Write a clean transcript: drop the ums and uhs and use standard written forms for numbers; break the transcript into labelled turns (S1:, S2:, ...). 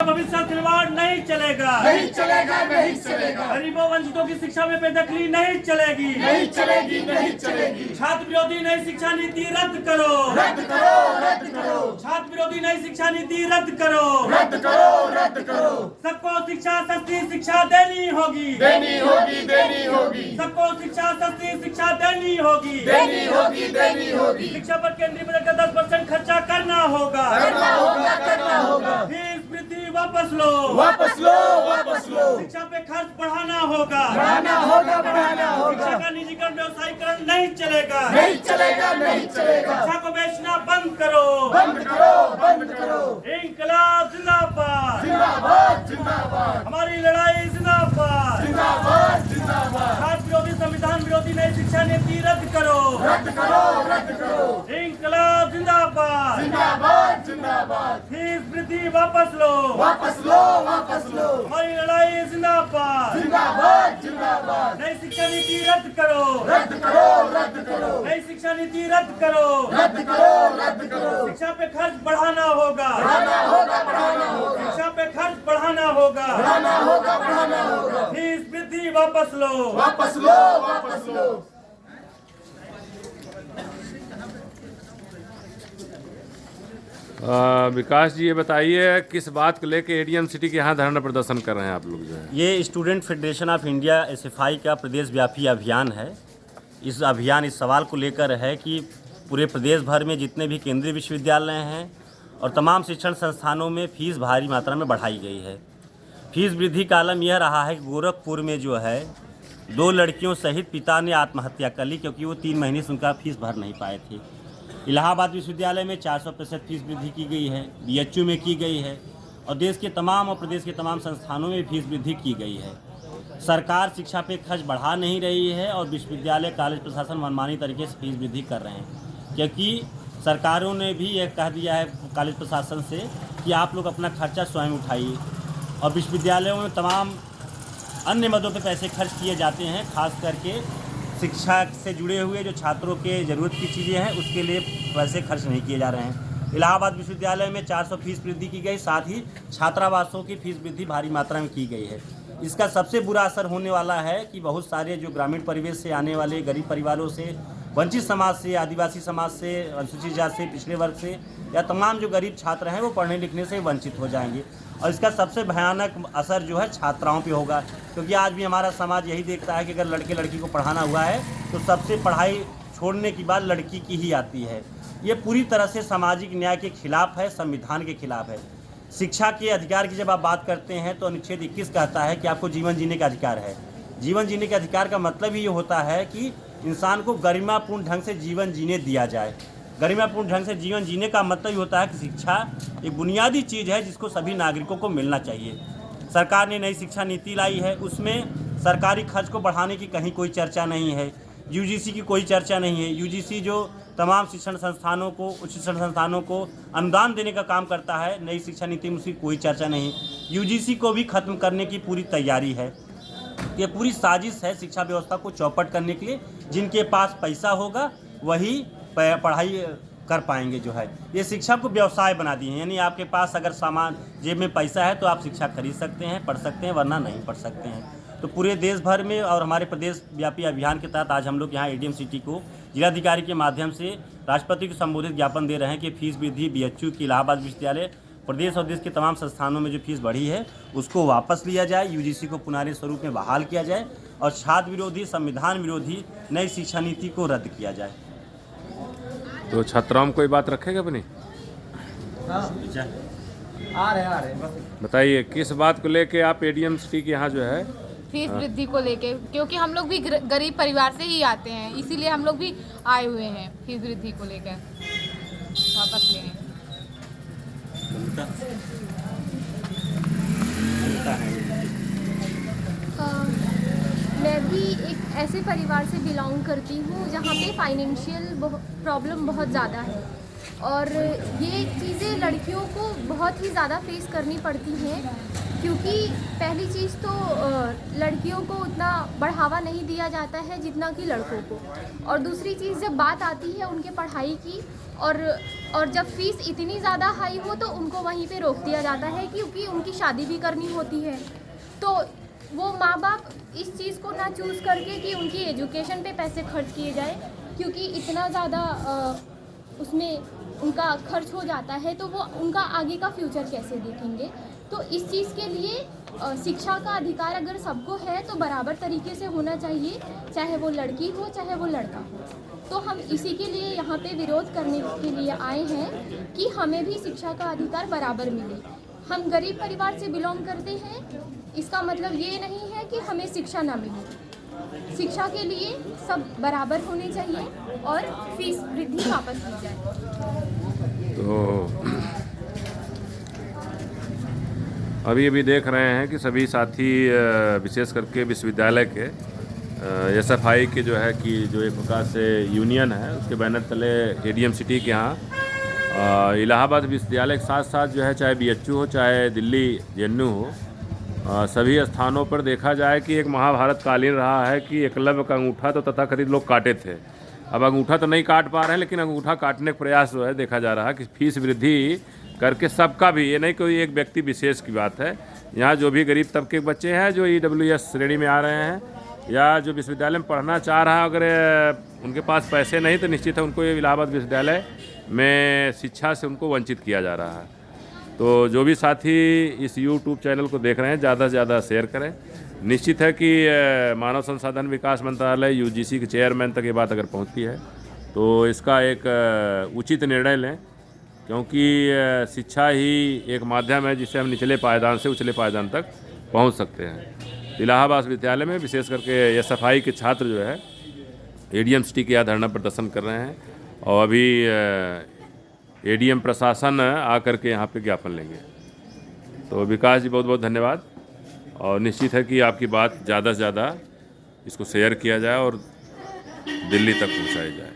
S1: भविष्य का खिलवाड़ नहीं चलेगा,
S2: नहीं चलेगा, नहीं चलेगा,
S1: गरीबों वंचितों की शिक्षा में बेदखली नहीं चलेगी,
S2: नहीं चलेगी, नहीं चलेगी।
S1: छात्र विरोधी नई शिक्षा नीति रद्द करो,
S2: रद्द करो, रद्द करो,
S1: छात्र विरोधी नई शिक्षा नीति रद्द करो,
S2: रद्द करो, रद्द करो।
S1: सबको शिक्षा सस्ती शिक्षा देनी होगी,
S2: देनी होगी, देनी होगी,
S1: सबको शिक्षा सस्ती शिक्षा देनी होगी,
S2: देनी होगी, देनी होगी।
S1: शिक्षा पर केंद्रीय बजट का 10% खर्चा करना होगा,
S2: करना होगा, करना होगा।
S1: फीस वृद्धि वापस लो,
S2: वापस लो, वापस लो।
S1: शिक्षा पे खर्च बढ़ाना होगा,
S2: बढ़ाना होगा, बढ़ाना होगा।
S1: शिक्षा का निजीकरण व्यवसायीकरण नहीं चलेगा,
S2: नहीं चलेगा, नहीं चलेगा।
S1: शिक्षा को बेचना बंद करो,
S2: बंद करो, बंद करो।
S1: इंकलाब जिंदाबाद,
S2: जिंदाबाद, जिंदाबाद,
S1: हमारी लड़ाई जिंदाबाद,
S2: जिंदाबाद, जिंदाबाद।
S1: छात्र विरोधी संविधान विरोधी नई शिक्षा नीति रद्द करो,
S2: रद्द करो, रद्द करो।
S1: इंकलाब जिंदाबाद,
S2: जिंदाबाद, जिंदाबाद।
S1: फीस वृद्धि वापस लो,
S2: वापस लो, वापस लो।
S1: हमारी लड़ाई जिंदाबाद,
S2: जिंदाबाद, जिंदाबाद।
S1: नई शिक्षा नीति रद्द करो,
S2: रद्द करो, रद्द करो,
S1: नई शिक्षा नीति रद्द करो,
S2: रद्द करो, रद्द करो।
S1: शिक्षा पे खर्च बढ़ाना होगा,
S2: बढ़ाना होगा, बढ़ाना होगा,
S1: शिक्षा पे खर्च बढ़ाना होगा,
S2: बढ़ाना होगा, बढ़ाना होगा।
S1: फीस वृद्धि वापस लो,
S2: वापस लो, वापस लो।
S3: विकास जी, ये बताइए किस बात को लेके एडीएम सिटी के यहाँ धरना प्रदर्शन कर रहे हैं आप लोग जो है?
S1: ये student federation of India SFI का प्रदेश व्यापी अभियान है। इस सवाल को लेकर है कि पूरे प्रदेश भर में जितने भी केंद्रीय विश्वविद्यालय हैं और तमाम शिक्षण संस्थानों में फीस भारी मात्रा में बढ़ाई गई है। फीस वृद्धि का आलम यह रहा है कि गोरखपुर में जो है 2 लड़कियों सहित पिता ने आत्महत्या कर ली क्योंकि वो 3 महीने से उनका फीस भर नहीं पाए थे। इलाहाबाद विश्वविद्यालय में 400% फीस वृद्धि की गई है, बीएचयू में की गई है और देश के तमाम और प्रदेश के तमाम संस्थानों में फीस वृद्धि की गई है। सरकार शिक्षा पे खर्च बढ़ा नहीं रही है और विश्वविद्यालय कॉलेज प्रशासन मनमानी तरीके से फीस वृद्धि कर रहे हैं, क्योंकि सरकारों ने भी यह कह दिया है कॉलेज प्रशासन से कि आप लोग अपना खर्चा स्वयं उठाइए और विश्वविद्यालयों में तमाम अन्य मदों पे पैसे खर्च किए जाते हैं, खास करके शिक्षा से जुड़े हुए जो छात्रों के ज़रूरत की चीज़ें हैं उसके लिए पैसे खर्च नहीं किए जा रहे हैं। इलाहाबाद विश्वविद्यालय में 400 फीस वृद्धि की गई, साथ ही छात्रावासों की फीस वृद्धि भारी मात्रा में की गई है। इसका सबसे बुरा असर होने वाला है कि बहुत सारे जो ग्रामीण परिवेश से आने वाले गरीब परिवारों से, वंचित समाज से, आदिवासी समाज से, अनुसूचित जाति से, पिछड़े वर्ग से या तमाम जो गरीब छात्र हैं वो पढ़ने लिखने से वंचित हो जाएंगे और इसका सबसे भयानक असर जो है छात्राओं पे होगा, क्योंकि आज भी हमारा समाज यही देखता है कि अगर लड़के लड़की को पढ़ाना हुआ है तो सबसे पढ़ाई छोड़ने की बात लड़की की ही आती है। ये पूरी तरह से सामाजिक न्याय के खिलाफ है, संविधान के खिलाफ है। शिक्षा के अधिकार की जब आप बात करते हैं तो अनुच्छेद 21 कहता है कि आपको जीवन जीने का अधिकार है। जीवन जीने के अधिकार का मतलब ही ये होता है कि इंसान को गरिमापूर्ण ढंग से जीवन जीने दिया जाए। गरिमापूर्ण ढंग से जीवन जीने का मतलब ये होता है कि शिक्षा एक बुनियादी चीज़ है जिसको सभी नागरिकों को मिलना चाहिए। सरकार ने नई शिक्षा नीति लाई है, उसमें सरकारी खर्च को बढ़ाने की कहीं कोई चर्चा नहीं है, यूजीसी की कोई चर्चा नहीं है। यूजीसी जो तमाम शिक्षण संस्थानों को, उच्च शिक्षण संस्थानों को अनुदान देने का काम करता है, नई शिक्षा नीति में उसकी कोई चर्चा नहीं। यूजीसी को भी खत्म करने की पूरी तैयारी है। ये पूरी साजिश है शिक्षा व्यवस्था को चौपट करने के लिए। जिनके पास पैसा होगा वही पढ़ाई कर पाएंगे। जो है ये शिक्षा को व्यवसाय बना दिए हैं, यानी आपके पास अगर सामान जेब में पैसा है तो आप शिक्षा खरीद सकते हैं, पढ़ सकते हैं, वरना नहीं पढ़ सकते हैं। तो पूरे देश भर में और हमारे प्रदेश व्यापी अभियान के तहत आज हम लोग यहाँ एडीएम सिटी को जिलाधिकारी के माध्यम से राष्ट्रपति को संबोधित ज्ञापन दे रहे हैं कि फीस वृद्धि बीएचयू की इलाहाबाद विश्वविद्यालय प्रदेश और देश के तमाम संस्थानों में जो फीस बढ़ी है उसको वापस लिया जाए, यूजीसी को पुनः स्वरूप में बहाल किया जाए और छात्र विरोधी, संविधान विरोधी नई शिक्षा नीति को रद्द किया जाए।
S3: तो छात्राओं में कोई बात रखेगा अपनी?
S2: आ रहे
S3: बताइए किस बात को लेके आप एडीएम सिटी के यहाँ जो है
S4: फीस वृद्धि को लेके, क्योंकि हम लोग भी गरीब परिवार से ही आते हैं, इसीलिए हम लोग भी आए हुए हैं फीस वृद्धि को लेकर वापस लेने।
S5: मैं भी एक ऐसे परिवार से बिलोंग करती हूँ जहाँ पे फाइनेंशियल प्रॉब्लम बहुत ज़्यादा है, और ये चीज़ें लड़कियों को बहुत ही ज़्यादा फेस करनी पड़ती हैं, क्योंकि पहली चीज़ तो लड़कियों को उतना बढ़ावा नहीं दिया जाता है जितना कि लड़कों को, और दूसरी चीज़ जब बात आती है उनके पढ़ाई की और जब फीस इतनी ज़्यादा हाई हो तो उनको वहीं पे रोक दिया जाता है, क्योंकि उनकी शादी भी करनी होती है। तो वो माँ बाप इस चीज़ को ना चूज़ करके कि उनकी एजुकेशन पे पैसे खर्च किए जाए, क्योंकि इतना ज़्यादा उसमें उनका खर्च हो जाता है, तो वो उनका आगे का फ्यूचर कैसे देखेंगे। तो इस चीज़ के लिए शिक्षा का अधिकार अगर सबको है तो बराबर तरीके से होना चाहिए, चाहे वो लड़की हो चाहे वो लड़का हो। तो हम इसी के लिए यहाँ पे विरोध करने के लिए आए हैं कि हमें भी शिक्षा का अधिकार बराबर मिले। हम गरीब परिवार से बिलोंग करते हैं, इसका मतलब ये नहीं है कि हमें शिक्षा ना मिले। शिक्षा के लिए सब बराबर होने चाहिए और फीस वृद्धि वापस की जाए।
S3: तो अभी देख रहे हैं कि सभी साथी विशेष करके विश्वविद्यालय के SFI के जो है कि जो एक प्रकार से यूनियन है उसके बैनर तले ADM सिटी के यहाँ इलाहाबाद विश्वविद्यालय के साथ साथ जो है चाहे BHU हो चाहे दिल्ली JNU हो, सभी स्थानों पर देखा जाए कि एक महाभारत कालीन रहा है कि एकलव्य का अंगूठा तो तथाकथित लोग काटे थे। अब अंगूठा तो नहीं काट पा रहे हैं, लेकिन अंगूठा काटने का प्रयास जो है देखा जा रहा है कि फीस वृद्धि करके सबका भी, ये नहीं कोई एक व्यक्ति विशेष की बात है। यहाँ जो भी गरीब तबके के बच्चे हैं जो EWS श्रेणी में आ रहे हैं या जो विश्वविद्यालय में पढ़ना चाह रहा है, अगर उनके पास पैसे नहीं तो निश्चित है उनको इलाहाबाद विश्वविद्यालय में शिक्षा से उनको वंचित किया जा रहा है। तो जो भी साथी इस YouTube चैनल को देख रहे हैं ज़्यादा से ज़्यादा शेयर करें। निश्चित है कि मानव संसाधन विकास मंत्रालय UGC के चेयरमैन तक ये बात अगर पहुँचती है तो इसका एक उचित निर्णय लें, क्योंकि शिक्षा ही एक माध्यम है जिससे हम निचले पायदान से उचले पायदान तक पहुंच सकते हैं। इलाहाबाद विश्वविद्यालय में विशेष करके SFI के छात्र जो है ADM सिटी के यहाँ धरना प्रदर्शन कर रहे हैं और अभी ADM प्रशासन आकर के यहाँ पे ज्ञापन लेंगे। तो विकास जी बहुत बहुत धन्यवाद, और निश्चित है कि आपकी बात ज़्यादा से ज़्यादा इसको शेयर किया जाए और दिल्ली तक पहुँचाई जाए।